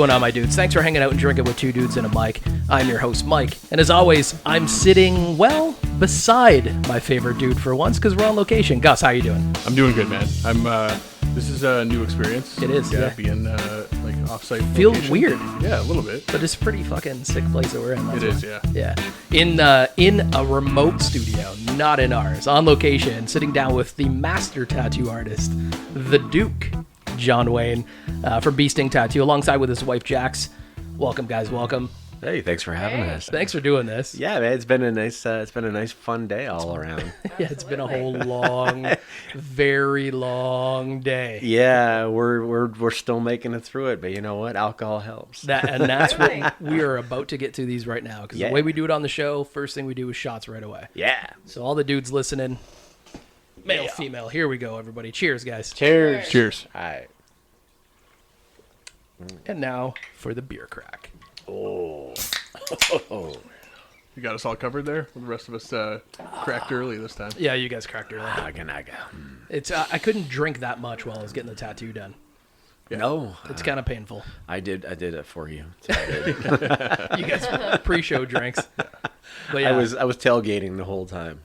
going on, my dudes? Thanks for hanging out and drinking with two dudes and a mic. I'm your host, Mike, and as always, I'm sitting, well, beside my favorite dude for once, because we're on location. Gus, how you doing? I'm doing good, man. This is a new experience. It is, yeah. Being, like, off-site Feels location. weird. Yeah, a little bit. But it's a pretty fucking sick place that we're in. It is, yeah. Yeah. In a remote studio, not in ours, on location, sitting down with the master tattoo artist, the Duke, John Wayn, from Beesting Tattoo, alongside with his wife, Jax. Welcome, guys. Welcome. Hey, thanks for having us. Thanks for doing this. Yeah, man, it's been a nice, fun day all around. Yeah, it's been a whole long, very long day. Yeah, we're still making it through it, but you know what? Alcohol helps. That's what we are about to get to these right now. Because Yeah. the way we do it on the show, first thing we do is shots right away. Yeah. So all the dudes listening, male, female, here we go, everybody. Cheers, guys. Cheers. Cheers. All right. And now for the beer crack. Oh. You got us all covered there? The rest of us cracked early this time. Yeah, you guys cracked early. Naga. It's I couldn't drink that much while I was getting the tattoo done. Yeah. No. It's kind of painful. I did it for you. So I did. You guys pre-show drinks. But yeah, I was tailgating the whole time.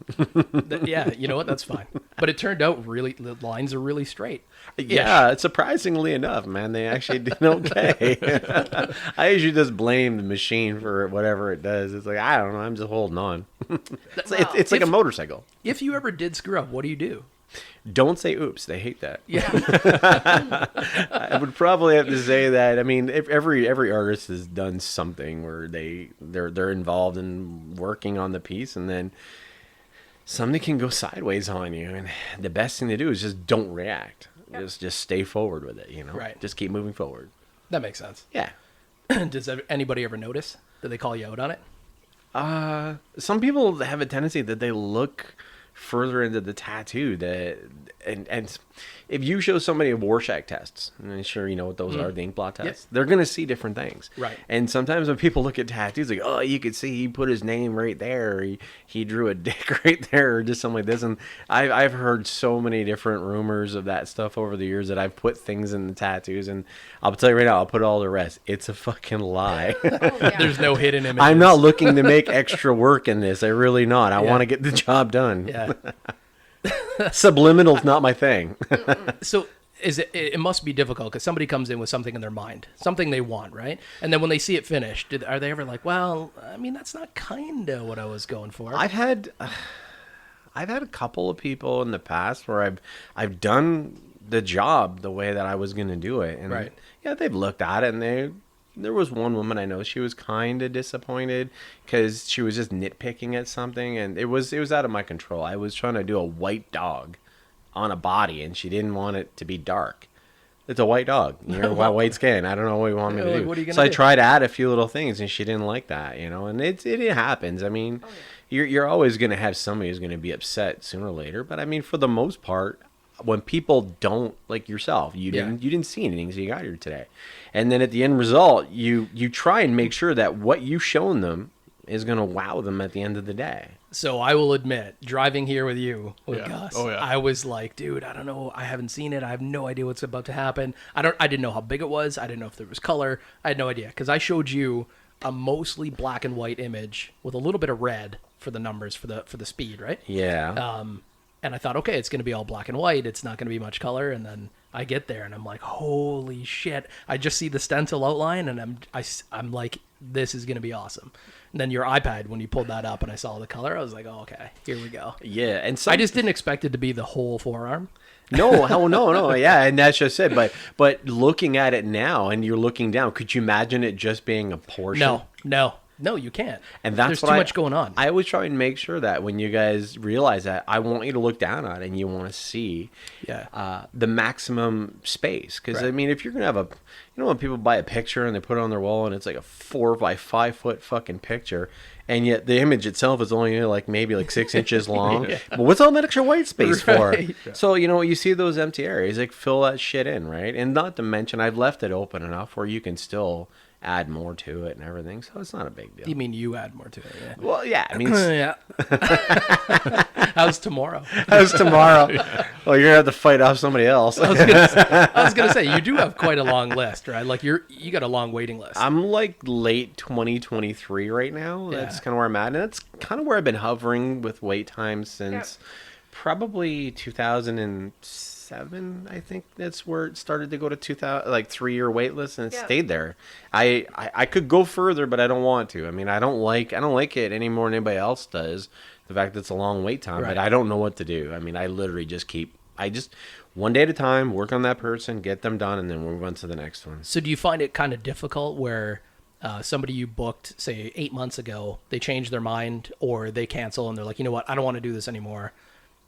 yeah, you know what? That's fine. But it turned out the lines are really straight. Yeah, surprisingly enough, man, they actually did okay. I usually just blame the machine for whatever it does. It's like, I don't know, I'm just holding on. It's like a motorcycle. If you ever did screw up, what do you do? Don't say oops. They hate that. Yeah. I would probably have to say that. I mean, if every artist has done something where they're involved in working on the piece, and then something can go sideways on you, and the best thing to do is just don't react. Just stay forward with it. You know, Right. Just keep moving forward. That makes sense. Yeah. Does anybody ever notice? Do they call you out on it? Some people have a tendency that they look further into the tattoo and if you show somebody a Rorschach tests, and I'm sure you know what those are, the ink blot tests, they're going to see different things. Right. And sometimes when people look at tattoos, like, oh, you could see he put his name right there, he drew a dick right there, or just something like this. And I've heard so many different rumors of that stuff over the years that I've put things in the tattoos, and I'll tell you right now, I'll put all the rest. It's a fucking lie. There's no hidden images. I'm not looking to make extra work in this. I really not. I want to get the job done. Yeah. Subliminal's not my thing. So it must be difficult because somebody comes in with something in their mind, something they want, right? And then when they see it finished, are they ever like, well, I mean, that's not kind of what I was going for. I've had a couple of people in the past where I've done the job the way that I was going to do it, and right. Yeah, they've looked at it, and there was one woman I know, she was kind of disappointed because she was just nitpicking at something, and it was out of my control. I was trying to do a white dog on a body, and she didn't want it to be dark. It's a white dog, white skin. I don't know what you want me to do. What are you gonna so I do? tried to add a few little things, and she didn't like that, and it happens. I mean, you're always going to have somebody who's going to be upset sooner or later, but I mean, for the most part, when people don't, like yourself, you didn't see anything, so you got here today, and then at the end result, you try and make sure that what you've shown them is going to wow them at the end of the day. So I will admit, driving here with you, Gus, Oh, yeah. I was like, dude, I don't know. I haven't seen it. I have no idea what's about to happen. I didn't know how big it was. I didn't know if there was color. I had no idea because I showed you a mostly black and white image with a little bit of red for the numbers for the speed, right? Yeah. And I thought, okay, it's going to be all black and white. It's not going to be much color. And then I get there and I'm like, holy shit. I just see the stencil outline and I'm like, this is going to be awesome. And then your iPad, when you pulled that up and I saw the color, I was like, oh, okay, here we go. Yeah. And I just didn't expect it to be the whole forearm. No, hell no. Yeah, and that's just it. But looking at it now and you're looking down, could you imagine it just being a portion? No, you can't. And that's There's too much going on. I always try and make sure that when you guys realize that, I want you to look down on it and you want to see the maximum space. Because, Right. I mean, if you're going to have when people buy a picture and they put it on their wall and it's like a 4 by 5 foot fucking picture, and yet the image itself is only maybe 6 inches long. Yeah. But what's all that extra white space Right. for? So, you see those empty areas, fill that shit in, right? And not to mention, I've left it open enough where you can still add more to it and everything. So it's not a big deal. You mean you add more to it? Yeah. Well, yeah. I mean, Yeah. How's tomorrow? how's tomorrow? Well, you're gonna have to fight off somebody else. I was gonna say you do have quite a long list, right? Like you got a long waiting list. I'm like late 2023 right now. Yeah. That's kind of where I'm at, and that's kind of where I've been hovering with wait times since probably 2007. I think that's where it started to go to 2000, like 3-year wait list, and it stayed there. I could go further, but I don't want to. I mean, I don't like it any more than anybody else does. The fact that it's a long wait time, Right. but I don't know what to do. I mean, I literally just one day at a time, work on that person, get them done, and then we'll move on to the next one. So do you find it kind of difficult where somebody you booked, say 8 months ago, they change their mind or they cancel and they're like, you know what, I don't want to do this anymore.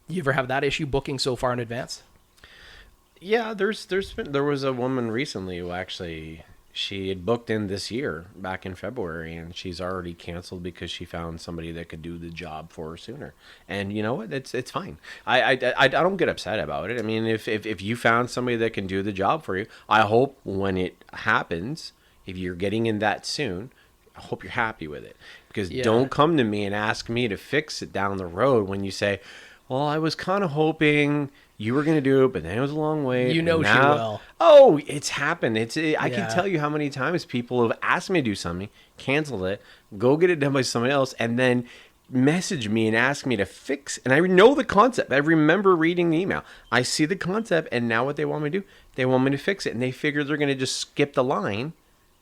You ever have that issue booking so far in advance? Yeah, there was a woman recently who actually she had booked in this year back in February, and she's already canceled because she found somebody that could do the job for her sooner. And you know what? It's fine. I don't get upset about it. I mean, if you found somebody that can do the job for you, I hope when it happens, if you're getting in that soon, I hope you're happy with it. Because don't come to me and ask me to fix it down the road when you say, well, I was kind of hoping you were going to do it, but then it was a long wait. You know and she now, will. Oh, it's happened. I can tell you how many times people have asked me to do something, canceled it, go get it done by somebody else, and then message me and ask me to fix. And I know the concept. I remember reading the email. I see the concept, and now what they want me to do, they want me to fix it. And they figure they're going to just skip the line.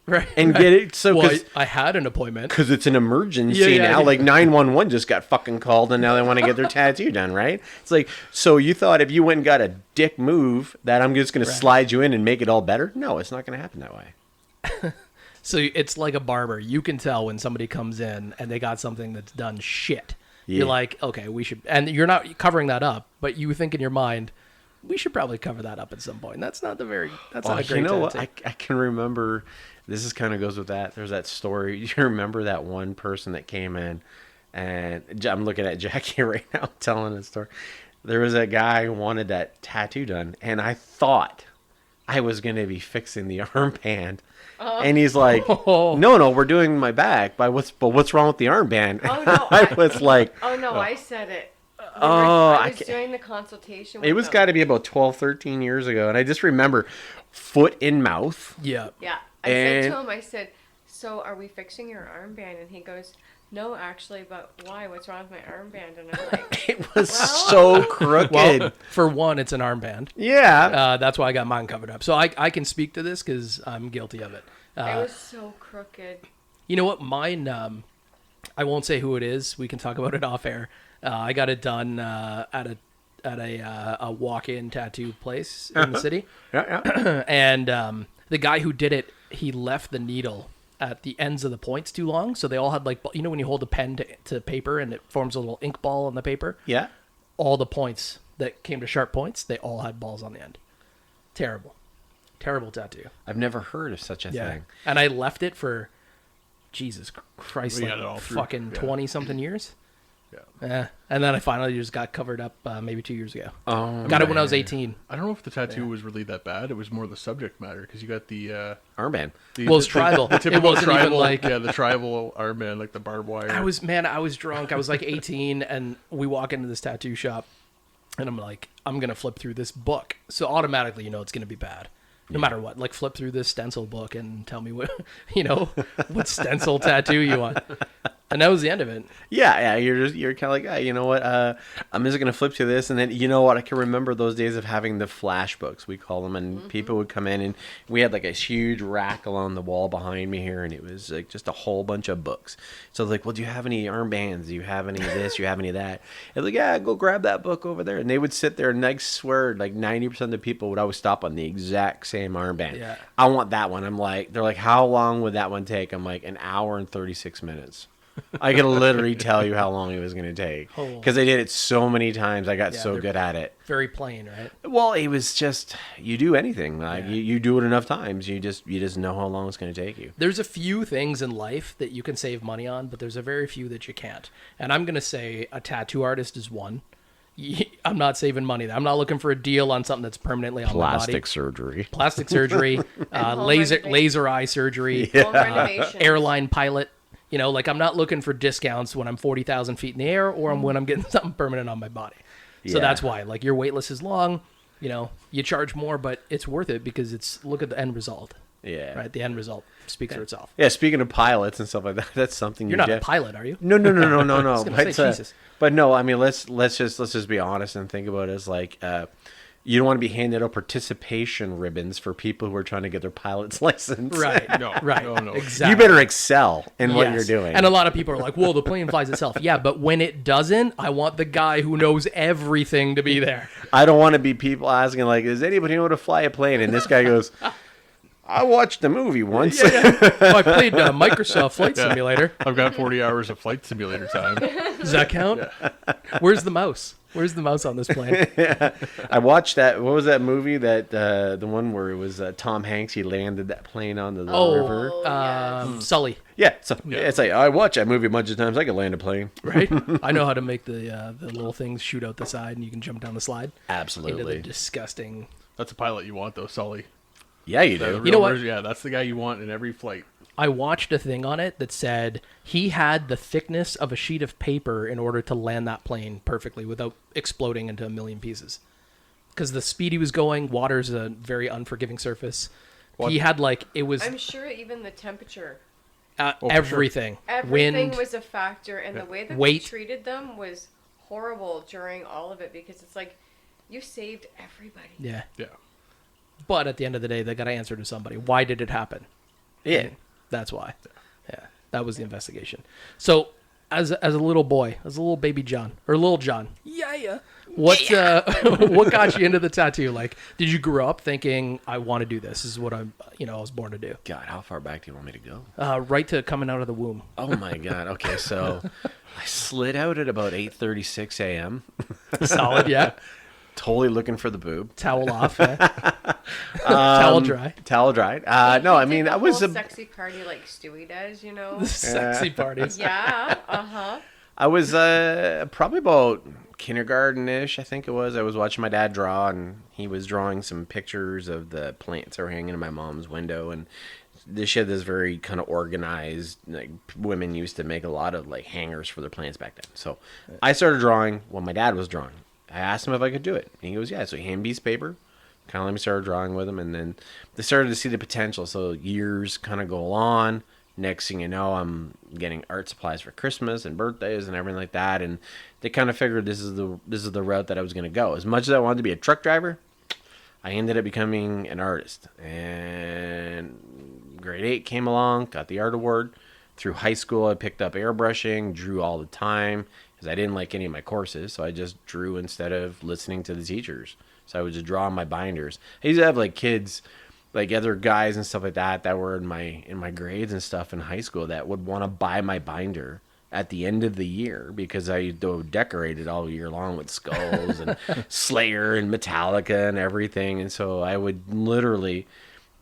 Right. And get it. So well, I had an appointment. Because it's an emergency now. Like 911 just got fucking called and now they want to get their tattoo done, right? It's like, so you thought if you went and got a dick move that I'm just going to slide you in and make it all better? No, it's not going to happen that way. So it's like a barber. You can tell when somebody comes in and they got something that's done shit. Yeah. You're like, okay, we should, and you're not covering that up, but you think in your mind, we should probably cover that up at some point. That's not a great You know what? tattoo. I can remember. This is kind of goes with that. There's that story. You remember that one person that came in, and I'm looking at Jackie right now telling the story. There was a guy who wanted that tattoo done, and I thought I was going to be fixing the armband. And he's like, no, we're doing my back. But what's wrong with the armband? Oh, no. I was like, I said it. I was doing the consultation with it was got to be about 12, 13 years ago. And I just remember foot in mouth. Yeah. Yeah. I said to him, so are we fixing your armband? And he goes, no, actually, but why? What's wrong with my armband? And I'm like, it was so crooked. Well, for one, it's an armband. Yeah. That's why I got mine covered up. So I can speak to this because I'm guilty of it. it was so crooked. You know what? Mine, I won't say who it is. We can talk about it off air. I got it done at a walk-in tattoo place in the city. Yeah. And the guy who did it, he left the needle at the ends of the points too long. So they all had, like, you know when you hold a pen to paper and it forms a little ink ball on the paper? Yeah. All the points that came to sharp points, they all had balls on the end. Terrible. Terrible tattoo. I've never heard of such a thing. And I left it for, Jesus Christ, We got it all like through. fucking 20-something years. Yeah. And then I finally just got covered up maybe 2 years ago. Oh, Got it when I was 18. I don't know if the tattoo was really that bad. It was more the subject matter because you got the armband. Well, it's tribal. The typical It wasn't even tribal, like- the tribal armband, like the barbed wire. I was drunk. I was like 18, and we walk into this tattoo shop, and I'm like, I'm gonna flip through this book. So automatically, you know, it's gonna be bad, no matter what. Like, flip through this stencil book and tell me what, what stencil tattoo you want. And that was the end of it. Yeah. You're kind of like, you know what? I'm just gonna flip to this, and then you know what? I can remember those days of having the flash books, we call them, and people would come in, and we had like a huge rack along the wall behind me here, and it was like just a whole bunch of books. So like, well, do you have any armbands? Do you have any of this? Do you have any of that? And like, yeah, go grab that book over there. And they would sit there, and I swear, like 90% of the people would always stop on the exact same armband. Yeah. I want that one. They're like, how long would that one take? I'm like, an hour and 36 minutes. I could literally tell you how long it was going to take because I did it so many times. I got so good at it. Very plain, right? Well, it was just, you do anything. Like you do it enough times. You just know how long it's going to take you. There's a few things in life that you can save money on, but there's a very few that you can't. And I'm going to say a tattoo artist is one. I'm not saving money. I'm not looking for a deal on something that's permanently on my body. Plastic surgery, laser eye surgery, Home renovations. airline pilot. You know, like I'm not looking for discounts when I'm 40,000 feet in the air or when I'm getting something permanent on my body. So that's why, like, your wait list is long. You know, you charge more, but it's worth it because look at the end result. Yeah. Right. The end result speaks for itself. Yeah. Speaking of pilots and stuff like that, that's something You're not a pilot, are you? No. I was gonna say, Jesus. But no, I mean, let's just be honest and think about it as like, you don't want to be handing out participation ribbons for people who are trying to get their pilot's license. Right. No, Right. no. Exactly. You better excel in what you're Yes. doing. And a lot of people are like, well, the plane flies itself. Yeah, but when it doesn't, I want the guy who knows everything to be there. I don't want to be people asking like, does anybody know how to fly a plane? And this guy goes, I watched the movie once. I played Microsoft Flight Simulator. I've got 40 hours of flight simulator time. Does that count? Where's the mouse? Where's the mouse on this plane? I watched that. What was that movie that the one where it was Tom Hanks? He landed that plane onto the river. Sully. Yeah, so it's like I watch that movie a bunch of times. I could land a plane. Right? I know how to make the little things shoot out the side and you can jump down the slide. Absolutely. Into the disgusting. That's a pilot you want, though, Sully. Yeah, you The do. real You know what? version- Yeah, that's the guy you want in every flight. I watched a thing on it that said he had the thickness of a sheet of paper in order to land that plane perfectly without exploding into a million pieces. Because the speed he was going, water's a very unforgiving surface. What? He had it was I'm sure even the temperature. for sure. everything. Everything Wind. was a factor, and the way that Weight. they treated them was horrible during all of it because it's like you saved everybody. Yeah. Yeah. But at the end of the day, they got to answer to somebody. Why did it happen? Yeah. That's why. Yeah. That was the investigation. So, as a little boy, as a little baby John, or little John. Yeah. What got you into the tattoo? Like, did you grow up thinking, I want to do this? This is what I was born to do. God, how far back do you want me to go? Right to coming out of the womb. Oh my God. Okay, so I slid out at about 8:36 a.m. Solid, yeah. Totally looking for the boob. Towel off, yeah. Towel dry. Towel dried. No, I mean, I was a sexy party like Stewie does, you know. The sexy parties. Yeah. Uh-huh. I was probably about kindergarten-ish, I think it was. I was watching my dad draw, and he was drawing some pictures of the plants that were hanging in my mom's window, and she had this very kind of organized, like, women used to make a lot of like hangers for their plants back then. So I started drawing when my dad was drawing. I asked him if I could do it, and he goes, yeah. So he handed me his paper, kind of let me start drawing with him, and then they started to see the potential. So years kind of go on. Next thing you know, I'm getting art supplies for Christmas and birthdays and everything like that, and they kind of figured this is the route that I was going to go. As much as I wanted to be a truck driver, I ended up becoming an artist. And grade 8 came along, got the art award. Through high school, I picked up airbrushing, drew all the time because I didn't like any of my courses, so I just drew instead of listening to the teachers. So I would just draw on my binders. I used to have like kids, like other guys and stuff like that were in my grades and stuff in high school that would want to buy my binder at the end of the year because I decorated all year long with skulls and Slayer and Metallica and everything. And so I would literally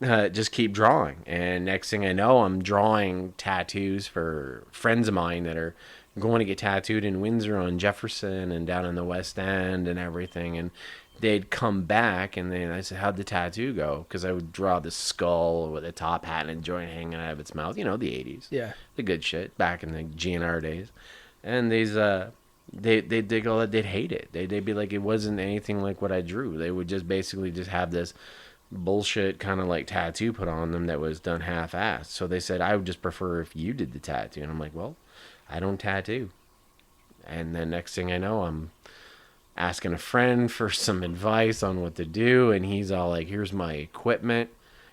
just keep drawing. And next thing I know, I'm drawing tattoos for friends of mine that are going to get tattooed in Windsor on Jefferson and down in the West End and everything. And they'd come back, and then I said, how'd the tattoo go? Because I would draw the skull with a top hat and a joint hanging out of its mouth. You know, the 80s. Yeah. The good shit back in the GNR days. And these, they'd go, they'd hate it. They'd be like, it wasn't anything like what I drew. They would just basically just have this bullshit kind of like tattoo put on them that was done half-assed. So they said, I would just prefer if you did the tattoo. And I'm like, well, I don't tattoo. And then next thing I know, I'm asking a friend for some advice on what to do, and he's all like, here's my equipment.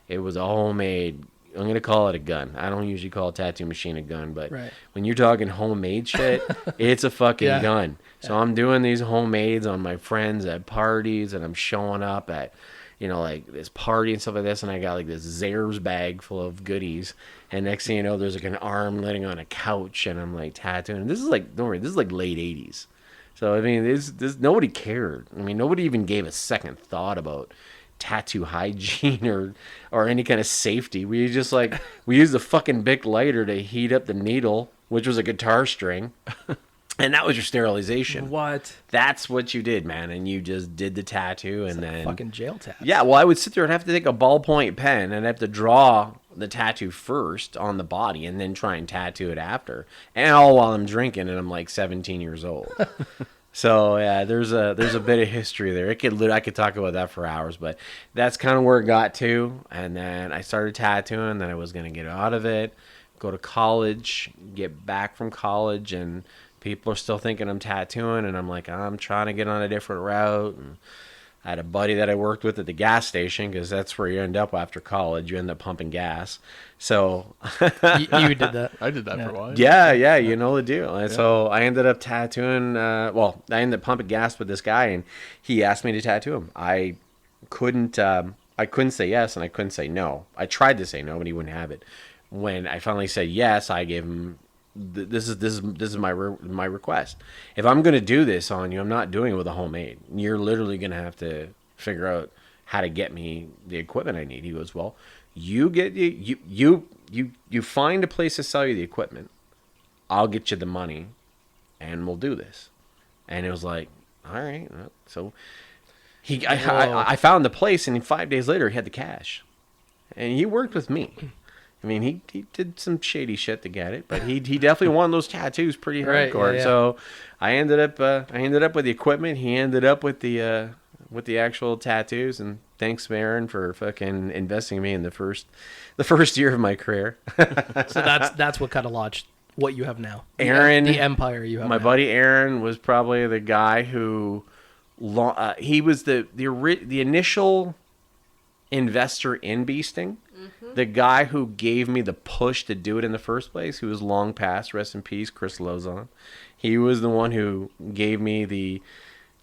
It was a homemade, I'm going to call it a gun. I don't usually call a tattoo machine a gun, but when you're talking homemade shit, it's a fucking gun. So I'm doing these homemades on my friends at parties, and I'm showing up at, you know, like this party and stuff like this, and I got like this Zehrs bag full of goodies, and next thing you know, there's like an arm laying on a couch, and I'm like tattooing. This is like, don't worry, this is like late 80s. So, I mean, this nobody cared. I mean, nobody even gave a second thought about tattoo hygiene or any kind of safety. We just we used the fucking Bic lighter to heat up the needle, which was a guitar string. And that was your sterilization. What? That's what you did, man. And you just did the tattoo, and then Fucking jail tats. yeah. Well, I would sit there and have to take a ballpoint pen and have to draw the tattoo first on the body, and then try and tattoo it after, and all while I'm drinking, and I'm like 17 years old. So yeah, there's a bit of history there. I could talk about that for hours, but that's kind of where it got to. And then I started tattooing. Then I was gonna get out of it, go to college, get back from college, and people are still thinking I'm tattooing, and I'm like, I'm trying to get on a different route. And I had a buddy that I worked with at the gas station, because that's where you end up after college. You end up pumping gas. So You did that. I did that for a while. yeah, you know the deal. And so I ended up tattooing. I ended up pumping gas with this guy, and he asked me to tattoo him. I couldn't say yes, and I couldn't say no. I tried to say no, but he wouldn't have it. When I finally said yes, I gave him. This is my request. If I'm going to do this on you, I'm not doing it with a homemade. You're literally going to have to figure out how to get me the equipment I need. He goes, well, you find a place to sell you the equipment. I'll get you the money, and we'll do this. And it was like, all right. So I found the place, and 5 days later he had the cash, and he worked with me. I mean, he did some shady shit to get it, but he definitely wanted those tattoos pretty Right, hardcore. yeah. So I ended up with the equipment. He ended up with the actual tattoos. And thanks, Aaron, for fucking investing in me in the first year of my career. So that's what kind of launched what you have now. Aaron, the empire you have. my now. buddy Aaron was probably the guy who he was the initial investor in Beesting. The guy who gave me the push to do it in the first place, who was long past, rest in peace, Chris Lozon. He was the one who gave me the.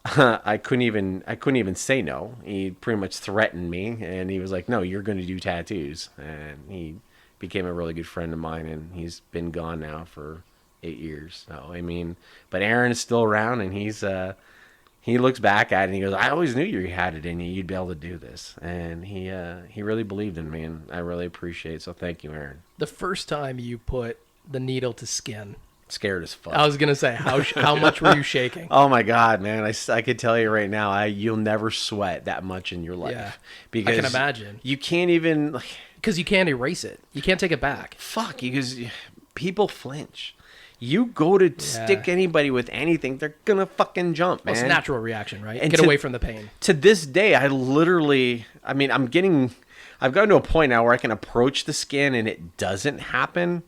I couldn't even say no. He pretty much threatened me, and he was like, "No, you're going to do tattoos." And he became a really good friend of mine, and he's been gone now for 8 years. So I mean, but Aaron is still around, and he looks back at it and he goes, I always knew you had it in you. You'd be able to do this. And he really believed in me, and I really appreciate it. So thank you, Aaron. The first time you put the needle to skin, Scared as fuck. I was going to say, how much were you shaking? Oh my God, man. I could tell you right now, you'll never sweat that much in your life. Yeah, because I can imagine. You can't even, Because you can't erase it. You can't take it back. fuck, because people flinch. You go to stick anybody with anything, they're gonna fucking jump, man. Well, it's a natural reaction, right? And Get away from the pain. To this day, I've gotten to a point now where I can approach the skin and it doesn't happen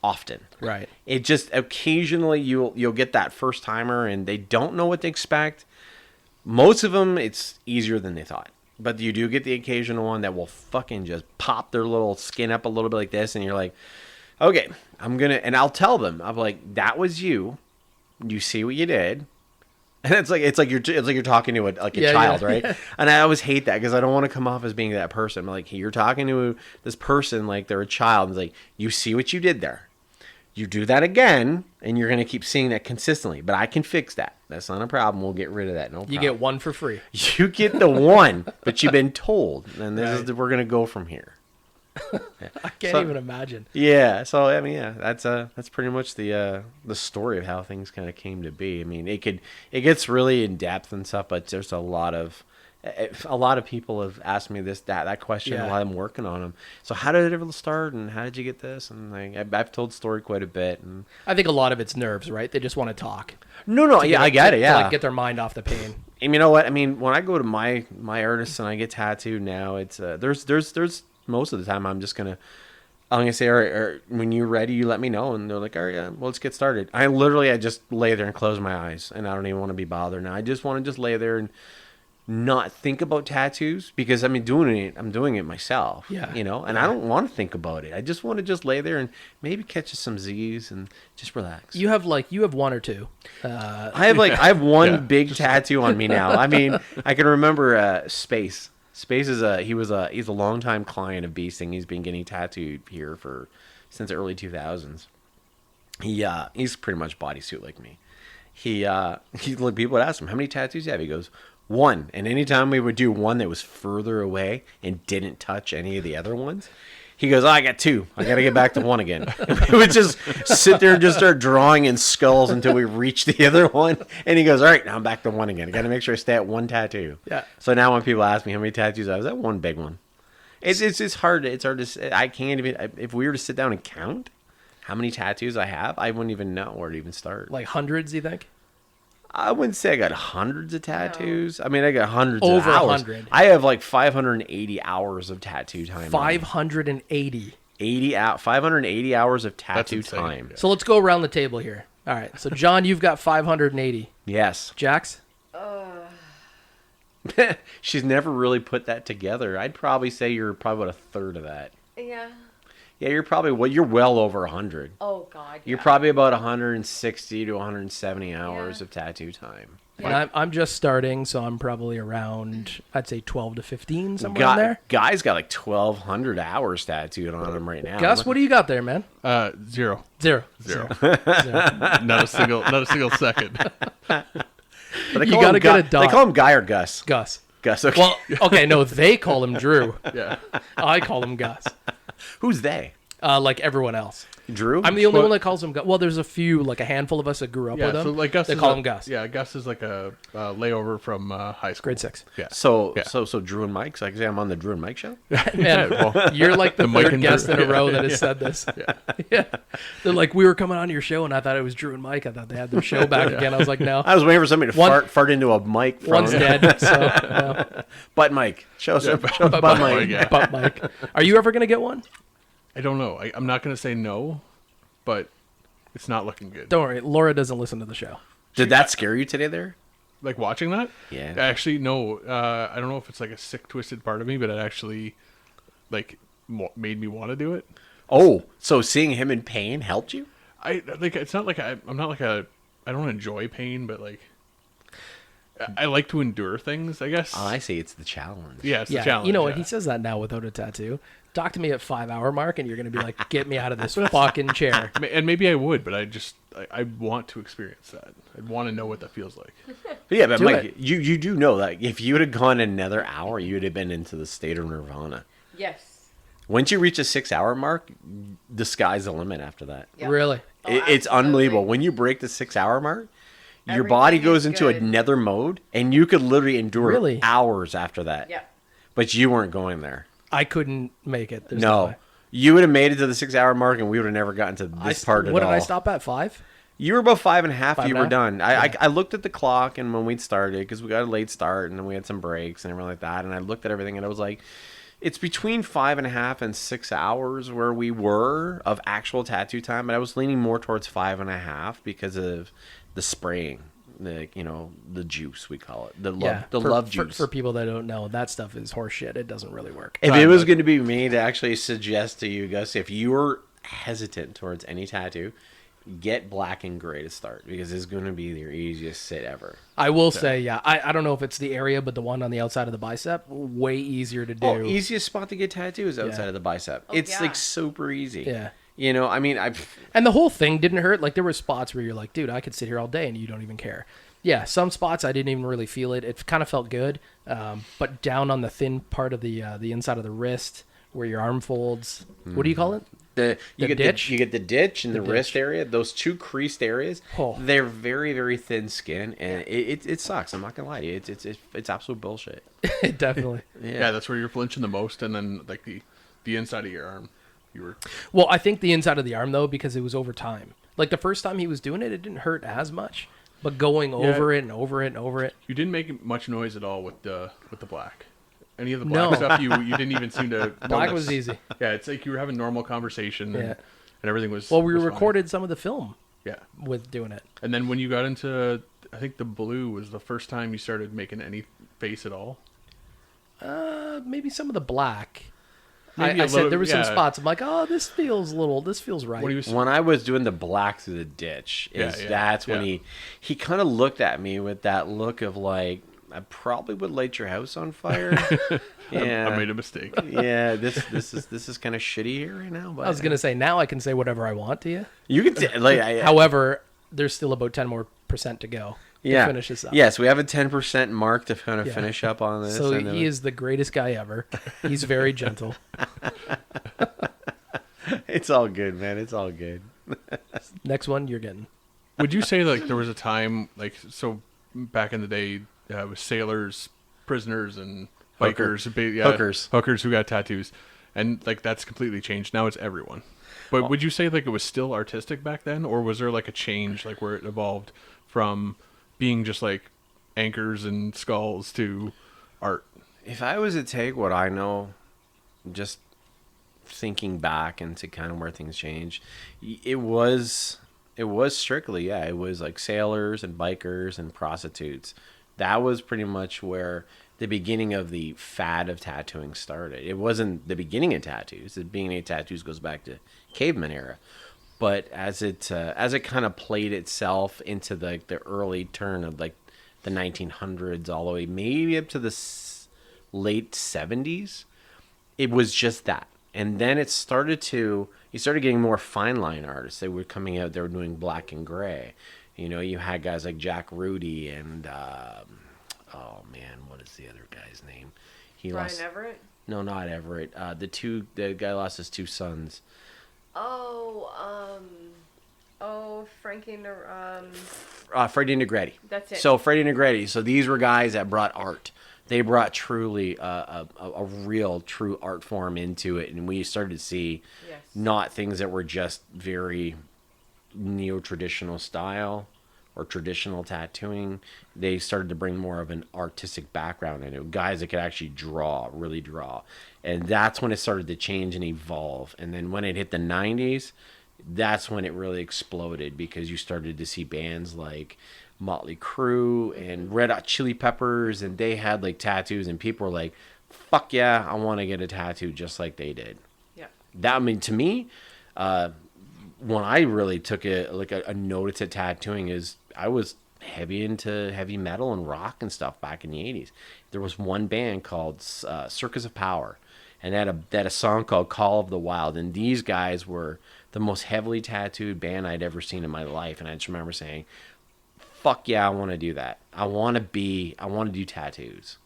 often. Right. It just occasionally you'll get that first timer and they don't know what to expect. Most of them, it's easier than they thought. But you do get the occasional one that will fucking just pop their little skin up a little bit like this, and you're like, okay, and I'll tell them, I'm like, that was you. You see what you did. And it's like you're talking to a child, right? Yeah. And I always hate that because I don't want to come off as being that person. I'm like, hey, you're talking to this person like they're a child. And it's like, you see what you did there. You do that again, and you're going to keep seeing that consistently. But I can fix that. That's not a problem. We'll get rid of that. No problem. You get one for free. You get the one, but you've been told. And we're going to go from here. I can't even imagine. Yeah. So I mean, yeah, that's pretty much the story of how things kind of came to be. I mean, it gets really in depth and stuff, but there's a lot of people have asked me that question while I'm working on them. So how did it ever start, and how did you get this? And like, I've told the story quite a bit. And I think a lot of it's nerves, right? They just want to talk. No, yeah, I get it. Yeah, to like get their mind off the pain. And you know what? I mean, when I go to my artists and I get tattooed now, it's there's most of the time I'm gonna say, all right, when you're ready, you let me know. And they're like, all right, yeah, well, let's get started. I just lay there and close my eyes, and I don't even want to be bothered now. I just want to just lay there and not think about tattoos, because I'm doing it myself. Yeah. You know, and I don't want to think about it. I just want to just lay there and maybe catch some Z's and just relax. You have one or two. I have one big tattoo on me now. I mean, I can remember Space. Space is he's a longtime client of Beesting. He's been getting tattooed here since the early 2000s. He's pretty much bodysuit like me. People would ask him, how many tattoos do you have? He goes, one. And anytime we would do one that was further away and didn't touch any of the other ones, He goes, I got 2. I got to get back to 1 again. We would just sit there and just start drawing in skulls until we reach the other one. And he goes, all right, now I'm back to 1 again. I got to make sure I stay at 1 tattoo. Yeah. So now when people ask me how many tattoos I was at, 1 big one. It's hard. It's hard to. I can't even. If we were to sit down and count how many tattoos I have, I wouldn't even know where to even start. Like hundreds, you think? I wouldn't say I got hundreds of tattoos. I mean, I got hundreds Over of hours. 100. I have like 580 hours of tattoo time. 580. 580 hours of tattoo insane. time. Yeah. So let's go around the table here. All right. So John, you've got 580. Yes. Jax? She's never really put that together. I'd probably say you're probably about a third of that. Yeah. Yeah, you're well over 100. Oh God. You're yeah. probably about 160 to 170 hours of tattoo time. And I'm just starting, so I'm probably around, I'd say 12 to 15, somewhere in there. Guy's got like 1,200 hours tattooed on him right now. Gus, what do you got there, man? 0. Zero. Not a single second. But they You call gotta him get a They dot. call him Guy or Gus. Gus. Gus. Okay. Well, okay, no, they call him Drew. Yeah. I call him Gus. Who's they? Like everyone else. Drew? I'm the only Well- one that calls him Gus. Well, there's a few, like a handful of us that grew up Yeah, with him. so like Gus they is call a- him Gus. Yeah, Gus is like a layover from high school. Grade 6. Yeah. So Yeah. so Drew and Mike. So I can say I'm on the Drew and Mike show. Man, well, you're like the Mike third and guest Drew. in a row Yeah, that has yeah. said this. Yeah. They're like, we were coming on your show, and I thought it was Drew and Mike. I thought they had their show back again. I was like, no. I was waiting for somebody to One- fart into a mic. From One's dead, so no. Butt Mike. Show Yeah, show Butt Butt Mike, Mike. yeah. But Mike, are you ever gonna get one? I don't know. I'm not gonna say no, but it's not looking good. Don't worry, Laura doesn't listen to the show. Did that scare you today there? Like watching that? Yeah. Actually, no. I don't know if it's like a sick, twisted part of me, but it actually like made me want to do it. Oh, so seeing him in pain helped you? I like. It's not like I'm not like a. I don't enjoy pain, but like. I like to endure things, I guess. Oh, I see. It's the challenge. Yeah, it's Yeah, the challenge. you know what? yeah. He says that now without a tattoo. Talk to me at 5-hour mark, and you're gonna be like, "Get me out of this fucking chair." And maybe I would, but I want to experience that. I'd want to know what that feels like. But yeah, but Do Mike, it. you do know that if you would have gone another hour, you would have been into the state of nirvana. Yes. Once you reach a 6-hour mark, the sky's the limit after that. Yeah. Really? Oh, It's absolutely. unbelievable. When you break the 6-hour mark, your Everything body is goes into good. another mode, and you could literally endure Really? hours after that. Yeah. But you weren't going there. I couldn't make it. There's no No. way. You would have made it to the 6-hour mark, and we would have never gotten to this part at all. What did I stop at? 5? You were about 5.5. Five You and a were half? done. Yeah. I looked at the clock, and when we'd started, because we got a late start, and then we had some breaks and everything like that, and I looked at everything, and I was like, it's between 5.5 and 6 hours where we were of actual tattoo time, but I was leaning more towards 5.5 because of the spraying, the juice we call it, the love juice. For people that don't know, that stuff is horse shit. It doesn't really work. If it was going to be me to actually suggest to you, Gus, if you were hesitant towards any tattoo, get black and gray to start because it's going to be your easiest sit ever. I will say, yeah. I don't know if it's the area, but the one on the outside of the bicep, way easier to do. Oh, easiest spot to get tattoos outside Yeah. of the bicep. Oh, It's yeah. like super easy. Yeah. You know, I mean, And the whole thing didn't hurt. Like, there were spots where you're like, dude, I could sit here all day and you don't even care. Yeah, some spots I didn't even really feel it. It kind of felt good. But down on the thin part of the inside of the wrist where your arm folds, what do you call it? you get ditch? you get the ditch and the, ditch. wrist area. Those two creased areas, Oh. they're very very thin skin, and it sucks. I'm not gonna lie to you. It's absolute bullshit. Definitely. Yeah, that's where you're flinching the most, and then like the inside of your arm, you were. Well, I think the inside of the arm, though, because it was over time. Like, the first time he was doing it, it didn't hurt as much. But going over it and over it and over it. You didn't make much noise at all with the black. Any of the No. black stuff, you didn't even seem to. Black notice. was easy. Yeah, it's like you were having normal conversation, and, Yeah. and everything was. Well, we was fine. recorded some of the film Yeah, with doing it. and then when you got into, I think the blue was the first time you started making any face at all. Maybe some of the black. Maybe I a said little- there were some yeah. spots. I'm like, oh, this feels right. When he was When I was doing the black through the ditch, that's when yeah. he kind of looked at me with that look of like, I probably would light your house on fire. Yeah, I made a mistake. yeah, this is kind of shitty here right now. But I was gonna say now I can say whatever I want to you. you can like However, there's still about 10% more to go. Yeah. finish this up. Yes, we have a 10% mark to kind of Yeah. finish up on this. So and then- he is the greatest guy ever. He's very gentle. It's all good, man. It's all good. Next one you're getting. Would you say like there was a time like so back in the day with sailors, prisoners, and bikers, hookers who got tattoos, and like that's completely changed. Now it's everyone. But would you say like it was still artistic back then, or was there like a change like where it evolved from being just like anchors and skulls to art? If I was to take what I know, just thinking back into kind of where things changed, it was strictly, yeah, it was like sailors and bikers and prostitutes. That was pretty much where the beginning of the fad of tattooing started. It wasn't the beginning of tattoos. The beginning of tattoos goes back to caveman era. But as it kind of played itself into the early turn of like the 1900s all the way maybe up to the late 70s, it was just that. And then you started getting more fine line artists. They were coming out, they were doing black and gray. You know, you had guys like Jack Rudy and oh man, what is the other guy's name? Brian Everett? No, not Everett. The guy lost his two sons. Freddy Negrete. That's it. So Freddy Negrete. So these were guys that brought art. They brought truly a real, true art form into it, and we started to see not things that were just very neo-traditional style or traditional tattooing. They started to bring more of an artistic background into it. Guys that could actually really draw. And that's when it started to change and evolve. And then when it hit the 90s, that's when it really exploded, because you started to see bands like Motley Crue and Red Hot Chili Peppers, and they had like tattoos, and people were like, fuck yeah, I want to get a tattoo just like they did. Yeah. That, I mean, to me, when I really took a notice at tattooing is I was heavy into heavy metal and rock and stuff back in the 80s. There was one band called Circus of Power, and they had a song called Call of the Wild, and these guys were the most heavily tattooed band I'd ever seen in my life. And I just remember saying, fuck yeah, I want to do that. I want to do tattoos.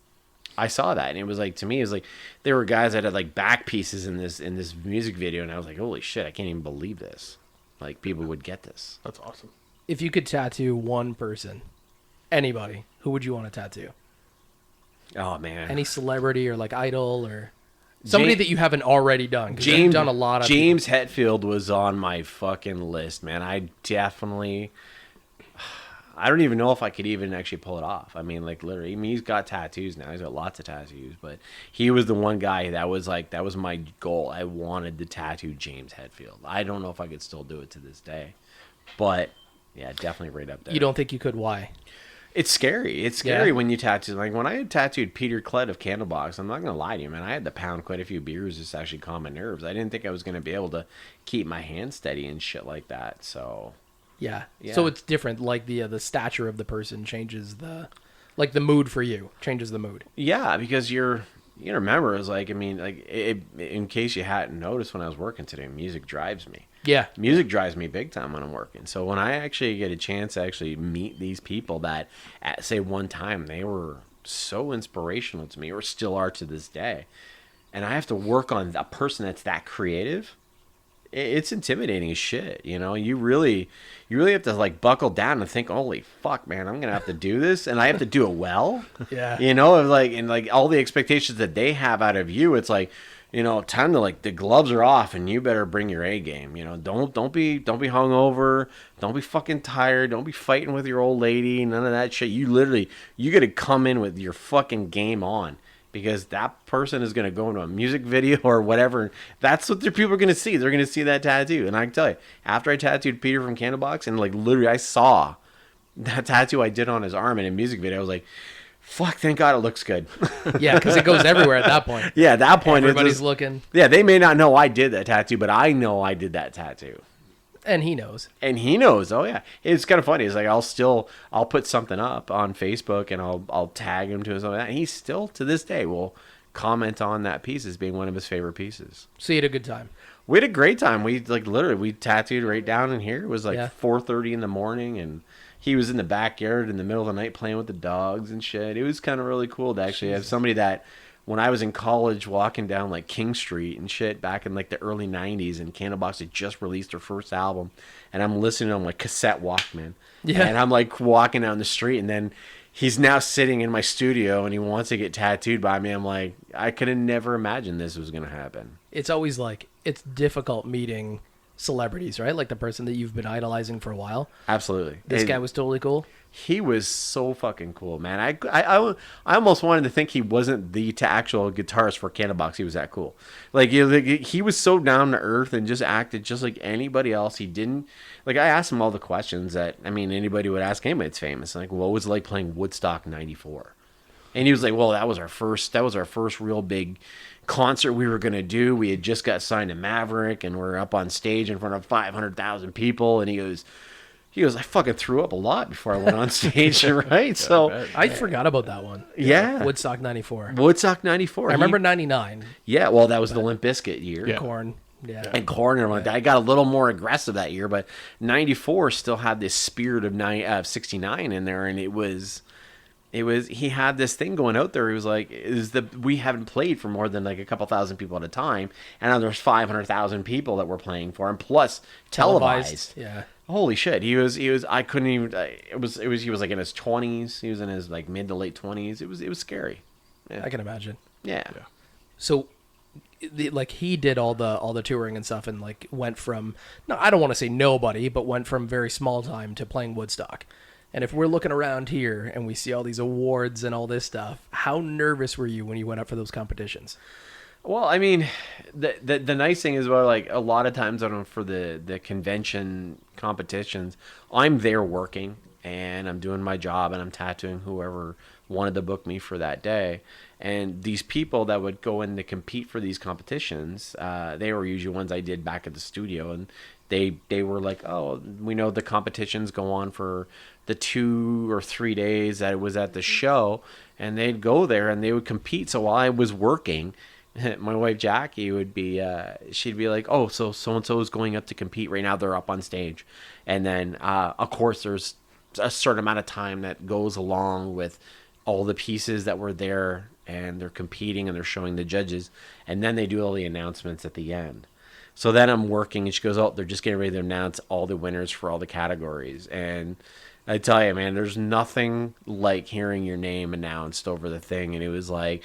I saw that, and it was like, to me, it was like there were guys that had like back pieces in this music video, and I was like, holy shit, I can't even believe this. Like, people would get this. That's awesome. If you could tattoo one person, anybody, who would you want to tattoo? Oh man, Any celebrity or like idol or somebody that you haven't already done. 'Cause you've done a lot of James Headfield was on my fucking list, man. I don't even know if I could even actually pull it off. I mean, like, literally, I mean, he's got tattoos now. He's got lots of tattoos, but he was the one guy that was my goal. I wanted to tattoo James Headfield. I don't know if I could still do it to this day, but yeah, definitely right up there. You don't think you could? Why? It's scary. It's scary when you tattoo. Like, when I had tattooed Peter Klett of Candlebox, I'm not going to lie to you, man. I had to pound quite a few beers just to actually calm my nerves. I didn't think I was going to be able to keep my hand steady and shit like that, so... Yeah. Yeah. So it's different. Like the stature of the person changes the mood for you. Changes the mood. Yeah, because you remember, it was like, I mean, like, in case you hadn't noticed, when I was working today, music drives me. Yeah. Music drives me big time when I'm working. So when I actually get a chance to actually meet these people that, at, say, one time, they were so inspirational to me, or still are to this day, and I have to work on a person that's that creative, it's intimidating as shit. You know, you really have to like buckle down and think, holy fuck, man, I'm gonna have to do this, and I have to do it well. Yeah. You know, like, and like all the expectations that they have out of you, it's like, you know, time to, like, the gloves are off and you better bring your A game. You know, don't be hungover, don't be fucking tired, don't be fighting with your old lady, none of that shit. You got to come in with your fucking game on, because that person is going to go into a music video or whatever. That's what the people are going to see. They're going to see that tattoo. And I can tell you, after I tattooed Peter from Candlebox, and like literally I saw that tattoo I did on his arm in a music video, I was like, fuck, thank God it looks good. Yeah, because it goes everywhere at that point. Yeah, at that point, everybody's looking. Yeah, they may not know I did that tattoo, but I know I did that tattoo. And he knows. And he knows. Oh yeah, it's kind of funny. It's like I'll put something up on Facebook and I'll tag him to something like that. And he still to this day will comment on that piece as being one of his favorite pieces. So you had a good time. We had a great time. We we tattooed right down in here. It was 4:30 in the morning, and he was in the backyard in the middle of the night playing with the dogs and shit. It was kind of really cool to actually have somebody that, when I was in college walking down like King Street and shit back in like the early 90s, and Candlebox had just released their first album, and I'm listening on like cassette Walkman. Yeah. And I'm like walking down the street, and then he's now sitting in my studio and he wants to get tattooed by me. I'm like, I could have never imagined this was going to happen. It's always like, it's difficult meeting celebrities, right? Like the person that you've been idolizing for a while. Absolutely. This guy was totally cool. He was so fucking cool, man. I almost wanted to think he wasn't the actual guitarist for Candlebox. He was that cool. Like, he was so down to earth and just acted just like anybody else. He didn't, like, I asked him all the questions that, I mean, anybody would ask anybody that's famous. Like, what was it like playing Woodstock 94? And he was like, well, that was our first real big concert we were going to do. We had just got signed to Maverick, and we're up on stage in front of 500,000 people. And he goes, I fucking threw up a lot before I went on stage, right? So I forgot about that one. Yeah. Woodstock 94. Woodstock 94. I remember 99. Yeah, well, that was the Limp Bizkit year. Yeah. Corn. Yeah. And Corn and I got a little more aggressive that year, but 94 still had this spirit of 69 in there, and he had this thing going out there. He was like, we haven't played for more than like a couple thousand people at a time, and now there's 500,000 people that we're playing for, and plus televised. Yeah. Holy shit. He was I couldn't even, he was like in his 20s. He was in his like mid to late 20s. It was scary. Yeah. I can imagine. Yeah. So like he did all the touring and stuff, and like went from, no, I don't want to say nobody, but went from very small time to playing Woodstock. And if we're looking around here and we see all these awards and all this stuff, how nervous were you when you went up for those competitions? Well, I mean, the nice thing is, well, like a lot of times for the convention competitions, I'm there working and I'm doing my job and I'm tattooing whoever wanted to book me for that day. And these people that would go in to compete for these competitions, they were usually ones I did back at the studio, and they were like, oh, we know the competitions go on for the 2 or 3 days that it was at the show, and they'd go there and they would compete. So while I was working, my wife Jackie would be, she'd be like, oh, so and so is going up to compete right now. They're up on stage, and then of course there's a certain amount of time that goes along with all the pieces that were there, and they're competing and they're showing the judges, and then they do all the announcements at the end. So then I'm working, and she goes, oh, they're just getting ready to announce all the winners for all the categories. And I tell you, man, there's nothing like hearing your name announced over the thing. And it was like,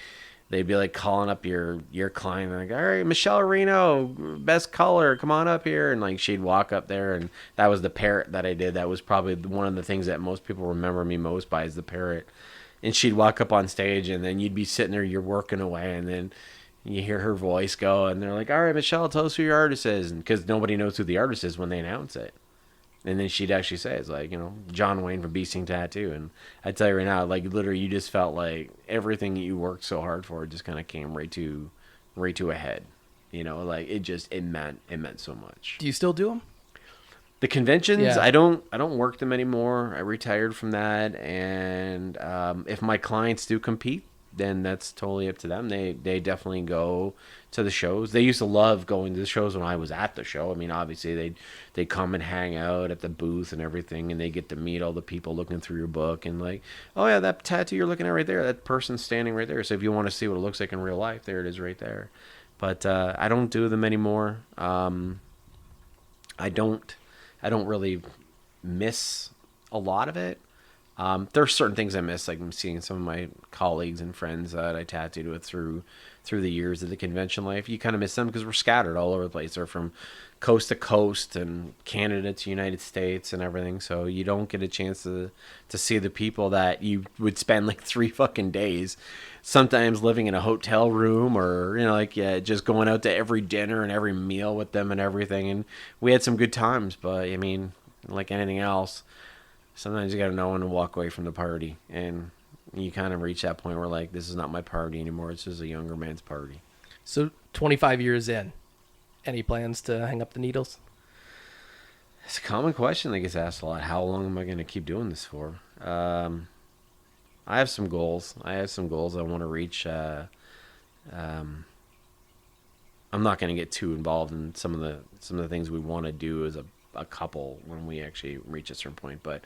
they'd be like calling up your client, like, all right, Michelle Reno, best color, come on up here. And like, she'd walk up there, and that was the parrot that I did. That was probably one of the things that most people remember me most by, is the parrot. And she'd walk up on stage, and then you'd be sitting there, you're working away, and then you hear her voice go, and they're like, all right, Michelle, tell us who your artist is. And because nobody knows who the artist is when they announce it. And then she'd actually say, it's like, John Wayn from Beesting Tattoo. And I tell you right now, like, literally, you just felt like everything you worked so hard for just kind of came right to a head. Like, it meant so much. Do you still do them? The conventions, Yeah. I don't work them anymore. I retired from that. And if my clients do compete, then that's totally up to them. They definitely go to the shows. They used to love going to the shows when I was at the show. I mean, obviously they come and hang out at the booth and everything, and they get to meet all the people looking through your book, and like, oh yeah, that tattoo you're looking at right there, that person's standing right there. So if you want to see what it looks like in real life, there it is right there. But I don't do them anymore. I don't really miss a lot of it. There's certain things I miss, like I'm seeing some of my colleagues and friends that I tattooed with through the years of the convention life. You kind of miss them because we're scattered all over the place. They're from coast to coast and Canada to United States and everything. So you don't get a chance to see the people that you would spend like 3 fucking days, sometimes living in a hotel room, or, just going out to every dinner and every meal with them and everything. And we had some good times, but I mean, like anything else, sometimes you got to know when to walk away from the party, and you kind of reach that point where, like, this is not my party anymore. This is a younger man's party. So 25 years in, any plans to hang up the needles? It's a common question that gets asked a lot. How long am I going to keep doing this for? I have some goals. I want to reach. I'm I'm not going to get too involved in some of the things we want to do as a couple when we actually reach a certain point. But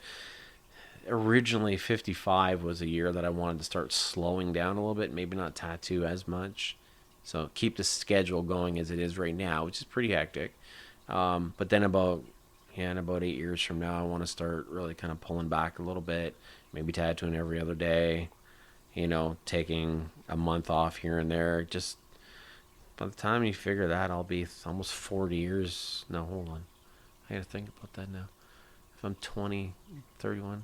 originally 55 was a year that I wanted to start slowing down a little bit, maybe not tattoo as much. So keep the schedule going as it is right now, which is pretty hectic. But then in about 8 years from now, I want to start really kind of pulling back a little bit, maybe tattooing every other day, taking a month off here and there. Just by the time you figure that, I'll be almost 40 years. No, hold on. I got to think about that now. If I'm 31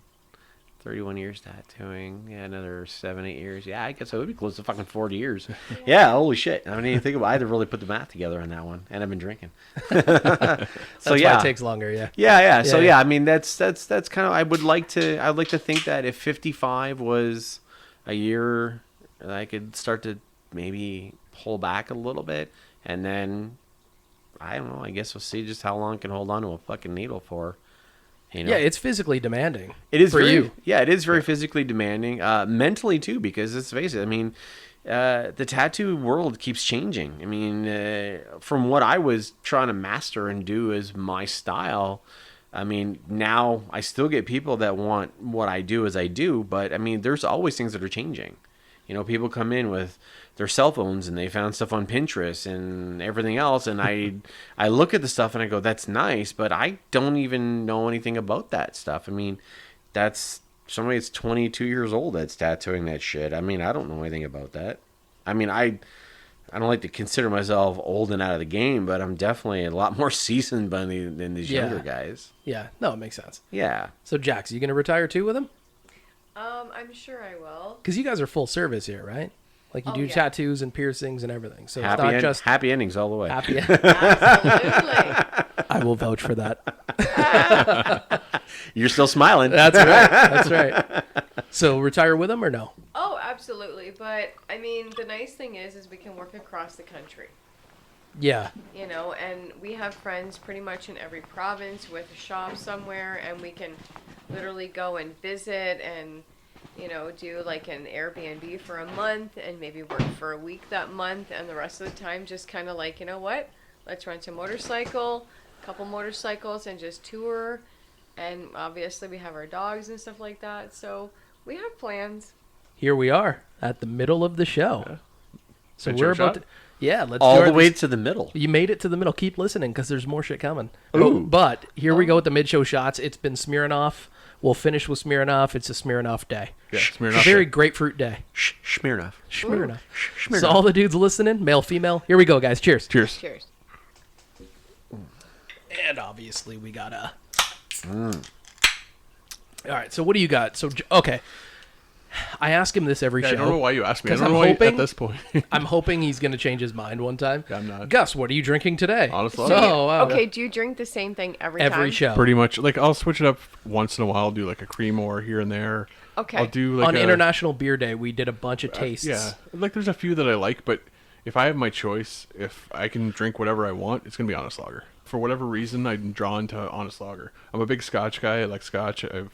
years tattooing, another 7-8 years. Yeah, I guess I would be close to fucking 40 years. Yeah, holy shit. I didn't even think about it. I had to really put the math together on that one, and I've been drinking. That's why it takes longer, yeah. Yeah. So I mean, that's kind of, I'd like to think that if 55 was a year, I could start to maybe pull back a little bit, and then I don't know, I guess we'll see just how long I can hold on to a fucking needle for. Yeah, it's physically demanding. It is for you. Yeah, it is very physically demanding, mentally too, because let's face it. I mean, the tattoo world keeps changing. I mean, from what I was trying to master and do as my style, I mean, now I still get people that want what I do as I do, but I mean, there's always things that are changing. People come in with their cell phones and they found stuff on Pinterest and everything else, and I look at the stuff and I go, that's nice, but I don't even know anything about that stuff. I mean, that's somebody that's 22 years old that's tattooing that shit. I mean, I don't know anything about that. I mean, I don't like to consider myself old and out of the game, but I'm definitely a lot more seasoned than these younger guys. Yeah, no, it makes sense. Yeah. So, Jax, you going to retire too with him? I'm sure I will. Because you guys are full service here, right? Like you do tattoos and piercings and everything. So happy it's not just happy endings all the way. Happy Absolutely. I will vouch for that. You're still smiling. That's right. That's right. So retire with him or no? Oh, absolutely. But I mean, the nice thing is we can work across the country. Yeah. And we have friends pretty much in every province with a shop somewhere, and we can literally go and visit and, do like an Airbnb for a month and maybe work for a week that month, and the rest of the time just kind of like, what? Let's rent a motorcycle, a couple motorcycles, and just tour. And obviously we have our dogs and stuff like that, so we have plans. Here we are at the middle of the show. Yeah. So Good we're about to... Yeah, let's all the way to the middle. You made it to the middle. Keep listening because there's more shit coming. Ooh. But here we go with the mid-show shots. It's been Smirnoff. We'll finish with Smirnoff. It's a Smirnoff day. Yeah, Smirnoff. It's a very grapefruit day. Smirnoff. Smirnoff. So all the dudes listening, male, female. Here we go, guys. Cheers. Cheers. Cheers. And obviously we got a... All right, so what do you got? So, okay. I ask him this every show. I don't know why you asked me. I don't I'm know why hoping, at this point. I'm hoping he's going to change his mind one time. Yeah, I'm not. Gus, what are you drinking today? Honest So, lager. Okay, do you drink the same thing every time? Every show. Pretty much. Like, I'll switch it up once in a while. I'll do like a cream or here and there. Okay. I'll do like on International Beer Day, we did a bunch of tastes. Yeah. Like, there's a few that I like, but if I have my choice, if I can drink whatever I want, it's going to be honest lager. For whatever reason, I'm drawn to honest lager. I'm a big Scotch guy. I like Scotch. I've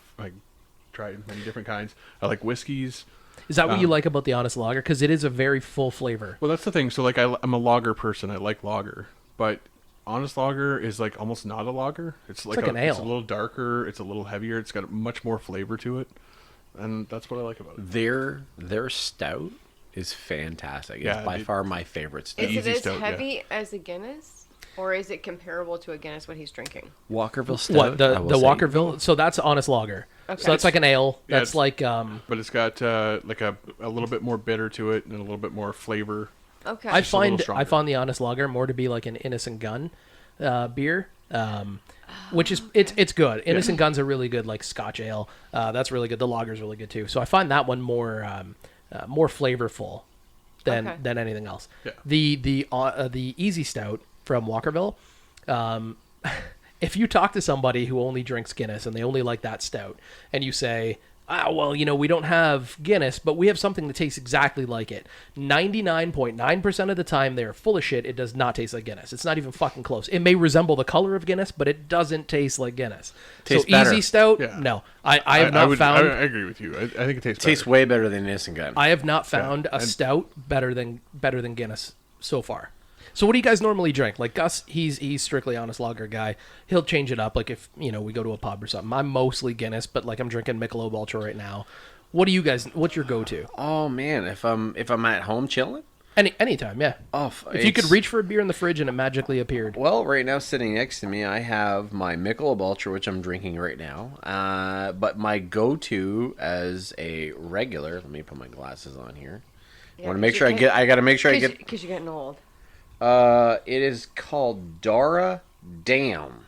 tried many different kinds. I like whiskeys. Is that what you like about the honest lager? Because it is a very full flavor. Well, that's the thing. So, like, I'm a lager person. I like lager. But honest lager is, like, almost not a lager. It's like an ale. It's a little darker. It's a little heavier. It's got much more flavor to it. And that's what I like about it. Their stout is fantastic. Yeah, it's by far my favorite stout. Is it as stout, heavy as a Guinness? Or is it comparable to a Guinness what he's drinking? Walkerville stout. What, the Walkerville? So that's honest lager. Okay. So that's like an ale. Yeah, That's like... But it's got, like, a little bit more bitter to it and a little bit more flavor. Okay. I Just a little find stronger. the honest lager more to be like an Innocent Gun beer, which is it's good. Innocent Gun's a really good like Scotch ale. That's really good. The lager's really good too. So I find that one more flavorful than anything else. Yeah. The Easy Stout from Walkerville. If you talk to somebody who only drinks Guinness and they only like that stout, and you say, well, we don't have Guinness, but we have something that tastes exactly like it. 99.9% of the time, they're full of shit. It does not taste like Guinness. It's not even fucking close. It may resemble the color of Guinness, but it doesn't taste like Guinness. Tastes so better. Easy Stout, Yeah. no. I have not found... I agree with you. I think it tastes Tastes better. way better than Innocent Gun. I have not found a and- stout better than Guinness so far. So what do you guys normally drink? Like Gus, he's strictly honest lager guy. He'll change it up. Like if we go to a pub or something. I'm mostly Guinness, but like I'm drinking Michelob Ultra right now. What do you guys? What's your go-to? Oh man, if I'm at home chilling. Anytime, yeah. Oh, if you could reach for a beer in the fridge and it magically appeared. Well, right now sitting next to me, I have my Michelob Ultra, which I'm drinking right now. But my go-to as a regular, let me put my glasses on here. Yeah, Want to make sure I got to make sure I get. Because you're getting old. It is called Dora Dam.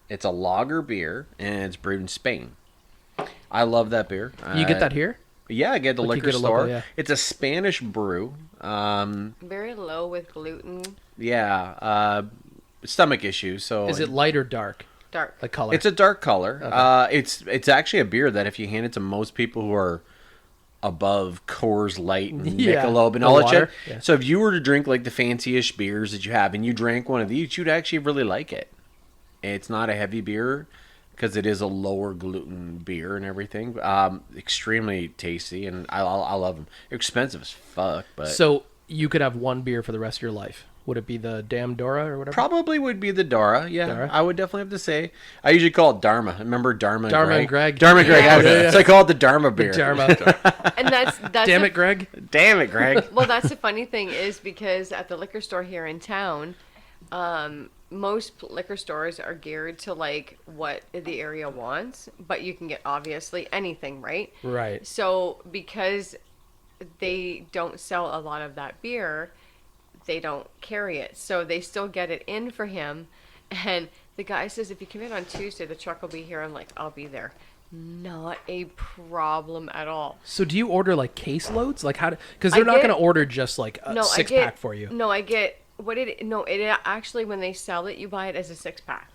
It's a lager beer and it's brewed in Spain. I love that beer. You get that here? Yeah, I get the liquor store. Local, yeah. It's a Spanish brew. Very low with gluten. Yeah, stomach issues. So is it light or dark? Dark. The color. It's a dark color. Okay. It's actually a beer that if you hand it to most people who are above Coors Light and Michelob and all that shit. Yeah. So if you were to drink like the fancy-ish beers that you have and you drank one of these, you'd actually really like it. It's not a heavy beer because it is a lower gluten beer and everything. Extremely tasty, and I love them. Expensive as fuck, but so you could have one beer for the rest of your life. Would it be the Damn Dora or whatever? probably would be the Dara. Yeah, Dara? I would definitely have to say. I usually call it Dharma. Remember Dharma and Greg? Dharma and Greg. Yeah. So I call it the Dharma beer. Dharma. And that's Damn it, Greg. Damn it, Greg. Well, that's the funny thing is because at the liquor store here in town, most liquor stores are geared to like what the area wants, but you can get obviously anything, right? Right. So because they don't sell a lot of that beer, they don't carry it. So they still get it in for him. And the guy says, if you come in on Tuesday, the truck will be here. I'm like, I'll be there. Not a problem at all. So do you order like case loads? Like how? Because they're not going to order just like a six-pack for you. No, I get it actually when they sell it, you buy it as a 6-pack.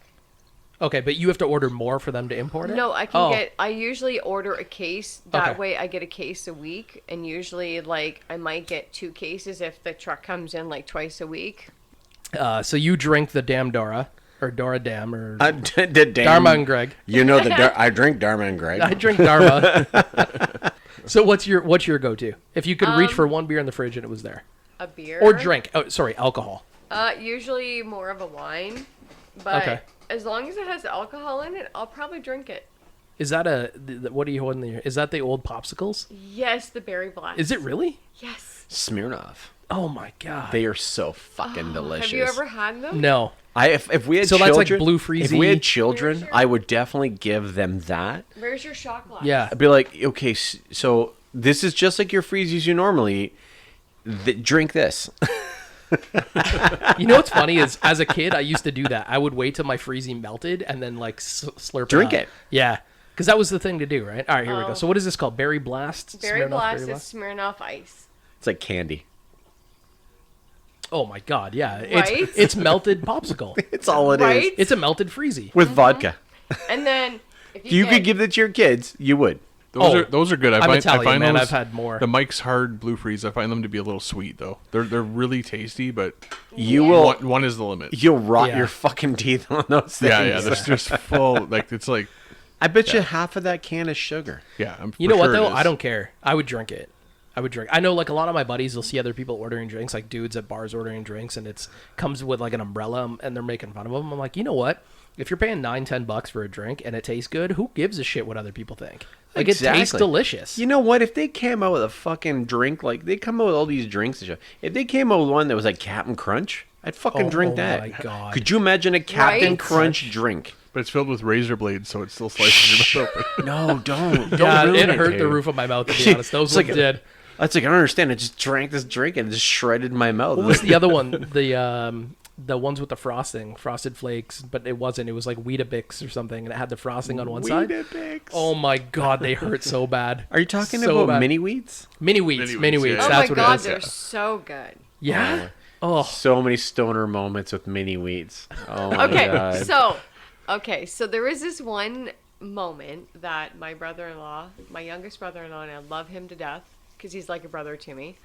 Okay, but you have to order more for them to import it? No, I usually order a case. That Okay. way I get a case a week. And usually like I might get 2 cases if the truck comes in like twice a week. So you drink the Damn Dora or Dora Dam or Dharma Dharma and Greg. You know I drink Dharma and Greg. I drink Dharma. So what's your go-to? If you could reach for one beer in the fridge and it was there. A beer. Or drink. Oh, sorry, alcohol. Usually more of a wine. But Okay. as long as it has alcohol in it, I'll probably drink it. Is that what are you holding there? Is that the old popsicles? Yes, the berry blast. Is it really? Yes. Smirnoff. Oh my god. They are so fucking delicious. Have you ever had them? No. If we had So that's children, like Blue Freezy. if we had children, Where's your- I would definitely give them that. Where's your shot glass? Yeah. I'd be like, okay, so this is just like your freezies you normally eat. Drink this. You know what's funny is as a kid I used to do that. I would wait till my freezy melted and then like slurp Drink it. it. Yeah. Because that was the thing to do, right? All right, here we go. So what is this called? Berry Blast? Berry Smirnoff blast Berry is Smirnoff Ice. It's like candy. Oh my god, yeah. Right? It's melted popsicle. It's all it is. Right? It's a melted freezy. With vodka. And then if If you could give that to your kids, you would. Those are good. I'm Italian, I find man. those, I've had more. The Mike's Hard Blue Freeze. I find them to be a little sweet though. They're really tasty, but You will. one is the limit. You'll rot Yeah. your fucking teeth on those things. Yeah. That's just full. Like it's like I bet you half of that can is sugar. yeah. You for know what sure it though? is. I don't care. I would drink it. I know like a lot of my buddies will see other people ordering drinks, like dudes at bars ordering drinks, and it's comes with like an umbrella and they're making fun of them. I'm like, you know what? If you're paying $9-10 for a drink and it tastes good, who gives a shit what other people think? Like it tastes delicious. You know what? If they came out with a fucking drink, like they come out with all these drinks and shit. If they came out with one that was like Captain Crunch, I'd fucking drink that. Oh my god. Could you imagine a Captain Right? Crunch drink? But it's filled with razor blades, so it still slices your mouth open. No, don't. Yeah, ruin it hurt the dude. roof of my mouth to be honest. Those It's ones like- did. That's like I don't understand. I just drank this drink and it just shredded my mouth. What was the other one? The ones with the frosting, Frosted Flakes, but it wasn't. It was like Weetabix or something, and it had the frosting on one side. Weetabix. Oh my god, they hurt so bad. Are you talking So about bad. mini wheats? Mini wheats? Mini wheats. yeah. Oh That's my what god, it is. they're so good. Yeah. Oh, So many stoner moments with mini wheats. Oh my Okay, god. so there is this one moment that my brother-in-law, my youngest brother-in-law, and I love him to death because he's like a brother to me.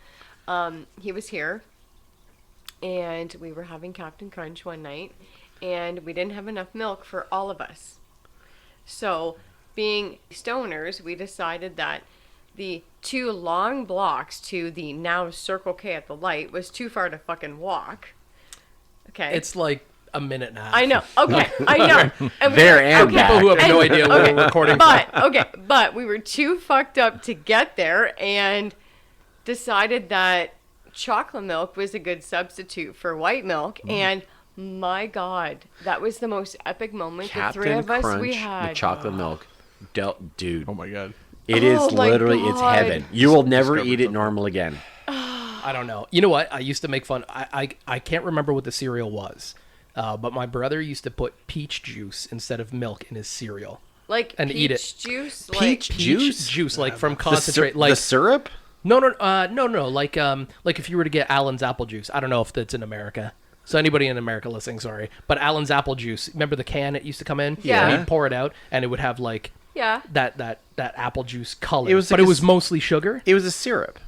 He was here, and we were having Captain Crunch one night, and we didn't have enough milk for all of us. So, being stoners, we decided that the 2 long blocks to the now Circle K at the light was too far to fucking walk. Okay. It's like a minute and a half. I know. Okay, I know. And There and okay. back. People who have no idea what we're recording. But we were too fucked up to get there and decided that chocolate milk was a good substitute for white milk. And my God, that was the most epic moment the three Captain of us Crunch we had. with chocolate milk. Dude, Oh my god. it is my literally, it's God. heaven. You will never Discovered eat it something. normal again. I don't know. You know what? I used to make fun. I can't remember what the cereal was, but my brother used to put peach juice instead of milk in his cereal. Like And peach eat it. juice. Peach like, juice? like from The concentrate. Like the syrup? no. Like if you were to get Allen's apple juice. I don't know if that's in America. So anybody in America listening, sorry, but Allen's apple juice. Remember the can it used to come in? Yeah. And you'd pour it out, and it would have like Yeah. that apple juice color. It was but like it was mostly sugar. It was a syrup.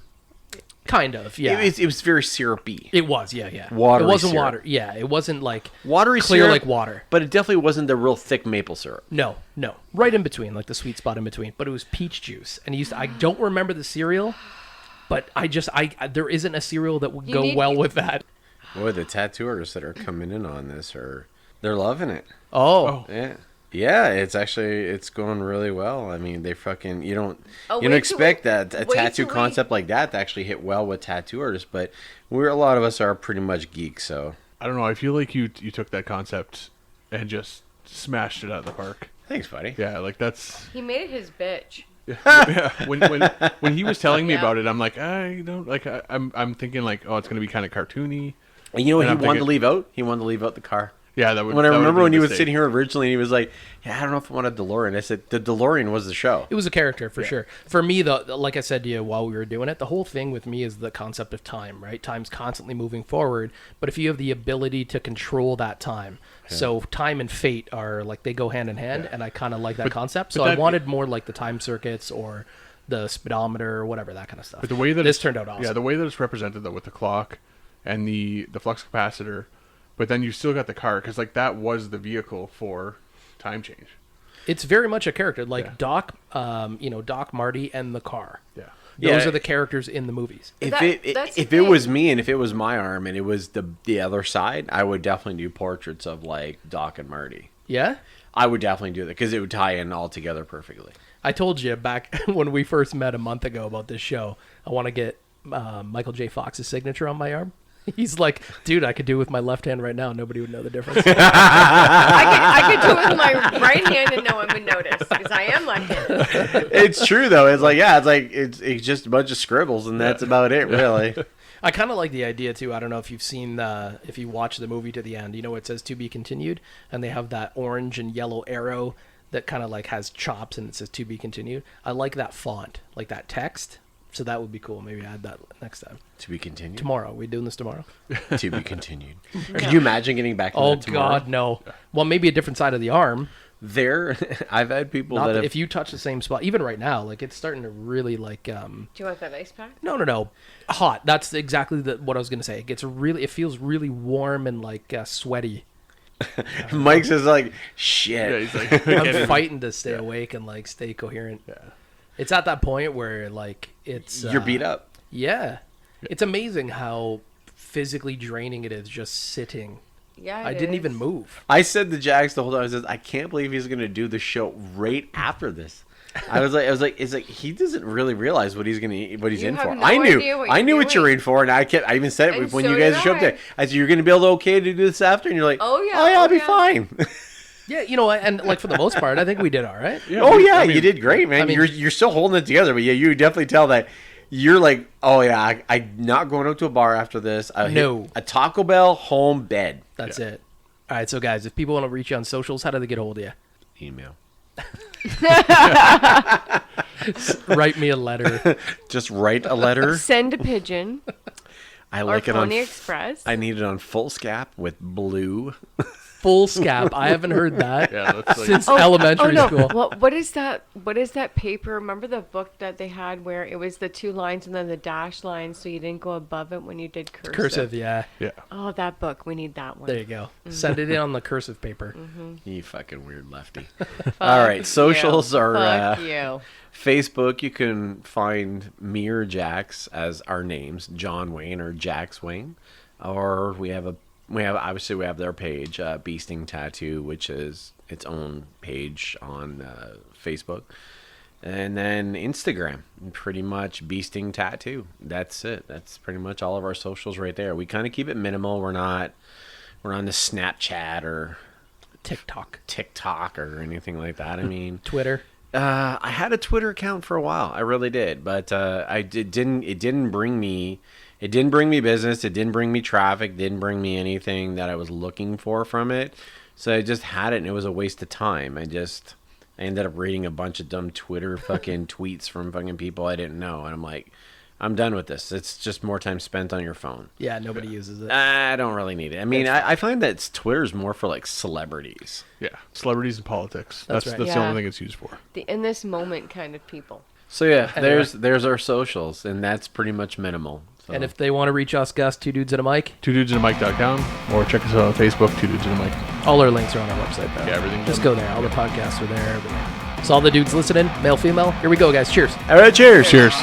Kind of. Yeah. It was very syrupy. It was. Yeah. Watery It wasn't syrup. water. Yeah. It wasn't like Watery clear syrup, like water. but it definitely wasn't the real thick maple syrup. No. Right in between, like the sweet spot in between. But it was peach juice. And I don't remember the cereal, but there isn't a cereal that would You go need- well with that. Boy, the tattoo artists that are coming in on this they're loving it. Oh. Yeah, it's going really well. I mean, they fucking you don't Oh, you don't wait expect till that a wait tattoo till concept like that to actually hit well with tattoo artists, but a lot of us are pretty much geeks, so I don't know. I feel like you took that concept and just smashed it out of the park. thanks, buddy. Yeah, like that's He made it his bitch. yeah. When he was telling me Yeah. about it, I'm like, I'm thinking like, oh, it's gonna be kind of cartoony. And you know what And he I'm wanted to thinking- leave out? He wanted to leave out the car. Yeah, that would. When I that would remember have when been he a was mistake. sitting here originally, he was like, "Yeah, I don't know if I want a DeLorean." I said, "The DeLorean was the show." It was a character for sure. For me, though, like I said to you while we were doing it, the whole thing with me is the concept of time, right? Time's constantly moving forward, but if you have the ability to control that time, so time and fate are like they go hand in hand, and I kind of like that concept. So I that- wanted more like the time circuits or the speedometer or whatever, that kind of stuff. But the way that this it's- turned out awesome. Yeah, the way that it's represented though with the clock and the flux capacitor, but then you still got the car because like that was the vehicle for time change. It's very much a character, like Yeah. Doc, Doc, Marty, and the car. Yeah. Those Yeah. are the characters in the movies. If That's if the it was thing. me and if it was my arm and it was the other side, I would definitely do portraits of like Doc and Marty. Yeah? I would definitely do that because it would tie in all together perfectly. I told you back when we first met a month ago about this show, I want to get Michael J. Fox's signature on my arm. He's like, dude, I could do it with my left hand right now. Nobody would know the difference. I could do it with my right hand and no one would notice because I am left-handed. It's true though. It's like it's just a bunch of scribbles and that's about it really. I kind of like the idea too. I don't know if you've seen if you watch the movie to the end, it says to be continued, and they have that orange and yellow arrow that kind of like has chops and it says to be continued. I like that font, like that text. So that would be cool. Maybe add that next time. To be continued. Tomorrow. We doing this tomorrow? To be continued. Could you imagine getting back into Oh that tomorrow? God, no. Well, maybe a different side of the arm. I've had people Not that that have, if you touch the same spot, even right now, like it's starting to really like. Do you want that ice pack? No. Hot. That's exactly what I was gonna say. It feels really warm and like sweaty. Mike's is like shit. Yeah, he's like, I'm fighting to stay awake and like stay coherent. Yeah. It's at that point where like it's You're beat up. Yeah, it's amazing how physically draining it is just sitting. Yeah, I didn't even move. I said to Jax the whole time, I said, I can't believe he's gonna do the show right after this. I was like, it's like he doesn't really realize what he's in You for. have no I knew, idea what I you're knew what you're doing. in for, and I even said it And when so you guys did showed up I. there. I said, you're gonna be able to okay to do this after, and you're like, Oh, yeah, I'll be yeah. fine. Yeah, and like for the most part, I think we did all right. Yeah, Oh yeah, I mean, you did great, man. I mean- you're still holding it together, but yeah, you definitely tell that you're like, oh yeah, I'm not going out to a bar after this. I No. hit a Taco Bell home bed. That's it. All right, so guys, if people want to reach you on socials, how do they get a hold of you? Email. Write me a letter. Just write a letter. Send a pigeon I or like it on. Pony Express. I need it on full scap with blue. Full scap. I haven't heard that Yeah, that's like, since elementary no. school. What is that? What is that paper? Remember the book that they had where it was the 2 lines and then the dash lines, so you didn't go above it when you did cursive. Cursive, yeah. yeah. Oh, that book. We need that one. There you go. Send it in on the cursive paper. You fucking weird lefty. All right, socials are Fuck you. Facebook. You can find me or Jax as our names, John Wayn or Jax Wayn, or we have a we have their page, Beesting Tattoo, which is its own page on Facebook. And then Instagram, pretty much Beesting Tattoo. That's it. That's pretty much all of our socials right there. We kind of keep it minimal. We're on the Snapchat or TikTok or anything like that. I mean, Twitter. I had a Twitter account for a while. I really did, but it didn't bring me business. It didn't bring me traffic. Didn't bring me anything that I was looking for from it. So I just had it, and it was a waste of time. I ended up reading a bunch of dumb Twitter fucking tweets from fucking people I didn't know, and I'm like, I'm done with this. It's just more time spent on your phone. Yeah, nobody uses it. I don't really need it. I mean, I find that Twitter's more for like celebrities. Yeah, celebrities and politics. That's right. That's the only thing it's used for. The in this moment kind of people. So yeah, there's our socials, and that's pretty much minimal. So. And if they want to reach us, Gus, 2 dudes and a mic, 2dudesandamic.com, or check us out on Facebook, 2 Dudes and a Mic. all our links are on our website, though. Yeah, everything. Just go there. All the podcasts are there. So all the dudes listening, male, female, here we go, guys. Cheers. All right, cheers. Cheers.